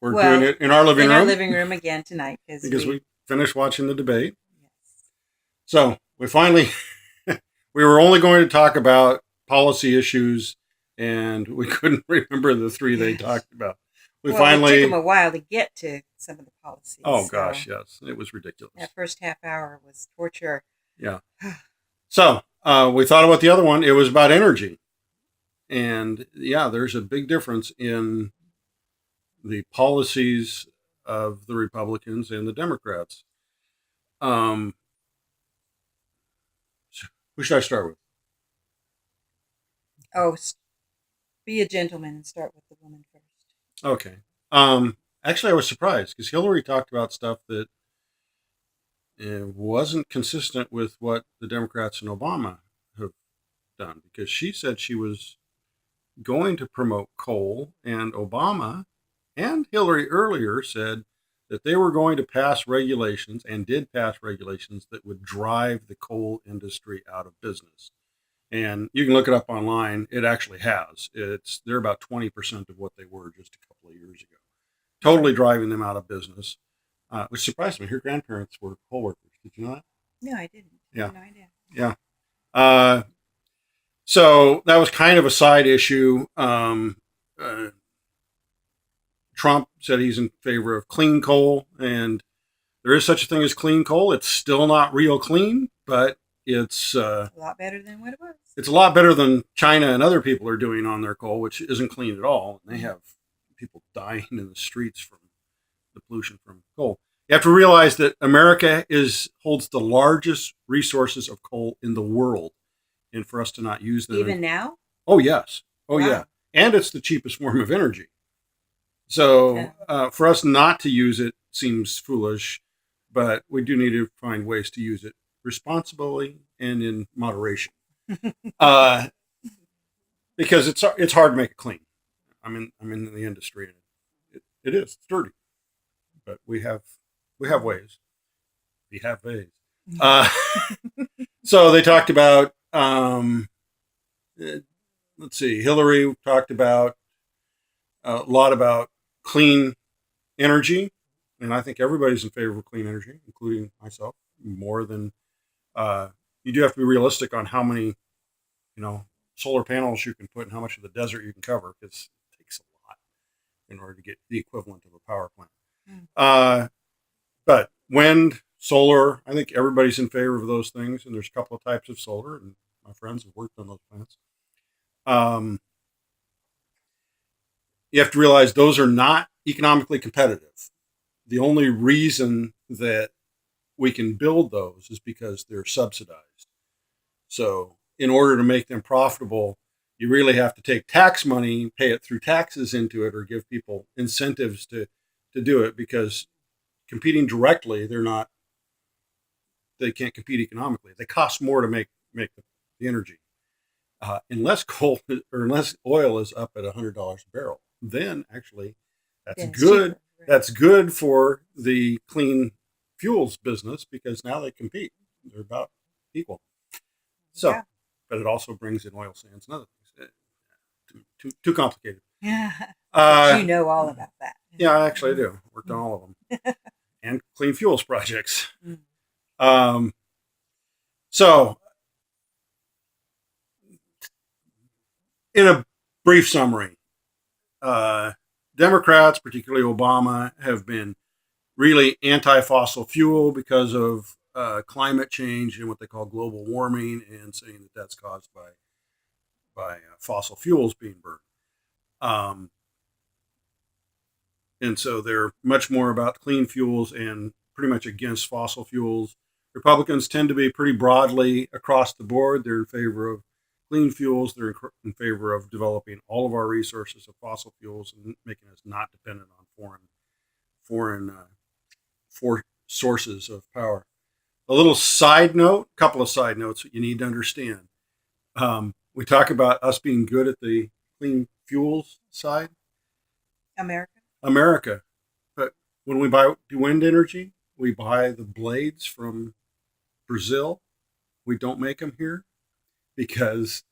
We're doing Well, it in our living in our room living room again tonight because because we finished watching the debate. yes. So we finally, we were only going to talk about policy issues, and we couldn't remember the three they Yes. talked about. We Well, it took them finally, a while to get to some of the policies, oh so gosh, yes, it was ridiculous. that first half hour was torture. Yeah. So we thought about the other one. It was about energy. And yeah, there's a big difference in the policies of the Republicans and the Democrats. Um, who should I start with? Oh, be a gentleman and start with the woman first. Okay. Actually, I was surprised because Hillary talked about stuff that wasn't consistent with what the Democrats and Obama have done because she said she was going to promote coal, and Obama and Hillary earlier said that they were going to pass regulations and did pass regulations that would drive the coal industry out of business. And you can look it up online. It actually has. They're about 20% of what they were just a couple of years ago, totally driving them out of business, which surprised me. Her grandparents were coal workers. Did you know that? No, I didn't. I Yeah, had no idea. yeah. Uh, so that was kind of a side issue. Uh, Trump said he's in favor of clean coal, and there is such a thing as clean coal. It's still not real clean, but A lot better than what it was. it's a lot better than China and other people are doing on their coal, which isn't clean at all. And they have people dying in the streets from the pollution from coal. You have to realize that America holds the largest resources of coal in the world, and for us to not use them, Even now? oh yes, oh yeah, Wow. and it's the cheapest form of energy. So Yeah. for us not to use it seems foolish, but we do need to find ways to use it responsibly and in moderation. Uh, because it's hard to make it clean. I'm in the industry, and it is it's dirty, but we have ways. We have ways. Uh, so they talked about uh, let's see, Hillary talked about a lot about clean energy, and I think everybody's in favor of clean energy, including myself. More than uh, you do have to be realistic on how many solar panels you can put and how much of the desert you can cover because it takes a lot in order to get the equivalent of a power plant. Mm. But wind, solar, I think everybody's in favor of those things, and there's a couple of types of solar, and my friends have worked on those plants. Um, you have to realize those are not economically competitive. The only reason that we can build those is because they're subsidized. So, in order to make them profitable, you really have to take tax money, pay it through taxes into it, or give people incentives to do it because competing directly, they can't compete economically. They cost more to make the energy. Unless coal or unless oil is up at $100 a barrel, then actually that's Then it's good. cheaper. Right. That's good for the clean fuels business because now they compete. They're about equal. So, Yeah. but it also brings in oil sands and other things. Too complicated. Yeah. But Uh, you know all about that. yeah, actually, I do. Worked on all of them and clean fuels projects. Mm. Um, so, in a brief summary, uh, Democrats, particularly Obama, have been really anti-fossil fuel because of climate change and what they call global warming, and saying that that's caused by fossil fuels being burned. Um, and so they're much more about clean fuels and pretty much against fossil fuels. Republicans tend to be pretty broadly across the board. They're in favor of clean fuels. They're in favor of developing all of our resources of fossil fuels and making us not dependent on foreign for sources of power. A little side note, couple of side notes that you need to understand. We talk about us being good at the clean fuels side, America. America. But when we buy wind energy, we buy the blades from Brazil. We don't make them here because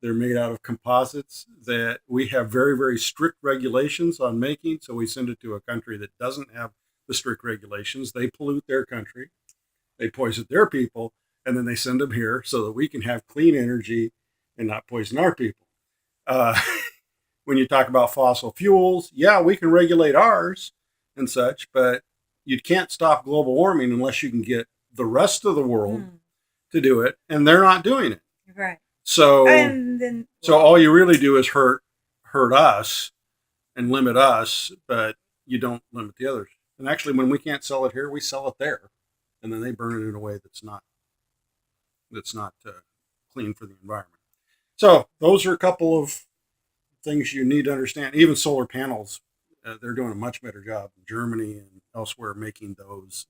They're made out of composites that we have very, very strict regulations on making. So we send it to a country that doesn't have the strict regulations. They pollute their country, they poison their people, and then they send them here so that we can have clean energy and not poison our people. Uh, when you talk about fossil fuels, yeah, we can regulate ours and such, but you can't stop global warming unless you can get the rest of the world to do it, and they're not doing it. Right. So, And then, so all you really do is hurt us and limit us, but you don't limit the others. And actually, when we can't sell it here, we sell it there, and then they burn it in a way that's not clean for the environment. So those are a couple of things you need to understand. Even solar panels, they're doing a much better job in Germany and elsewhere making those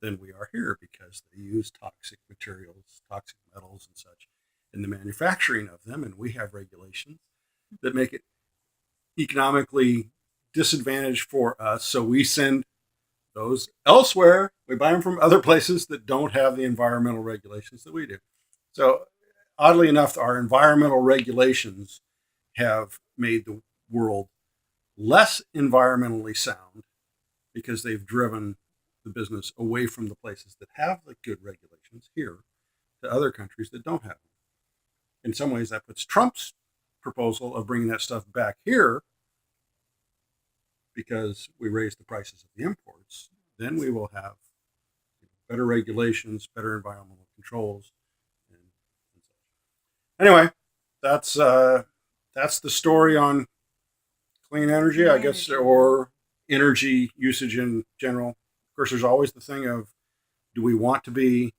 than we are here because they use toxic materials, toxic metals and such in the manufacturing of them. And we have regulations that make it economically disadvantaged for us. So we send those elsewhere. We buy them from other places that don't have the environmental regulations that we do. So oddly enough, our environmental regulations have made the world less environmentally sound because they've driven the business away from the places that have the good regulations here to other countries that don't have them. In some ways, that puts Trump's proposal of bringing that stuff back here because we raise the prices of the imports. Then we will have better regulations, better environmental controls. Anyway, that's the story on clean energy, I guess, or energy usage in general. Of course, there's always the thing of, do we want to be,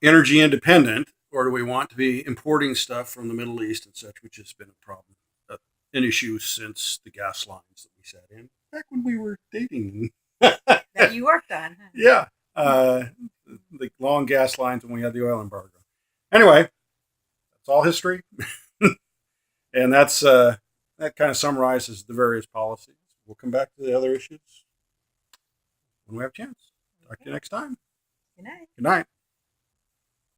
energy independent, or do we want to be importing stuff from the Middle East and such, which has been a problem, an issue since the gas lines that we sat in back when we were dating. that you worked on, huh? Yeah, the long gas lines when we had the oil embargo. Anyway, that's all history, and that's that kind of summarizes the various policies. We'll come back to the other issues when we have a chance. Talk to you next time. Good night. Good night.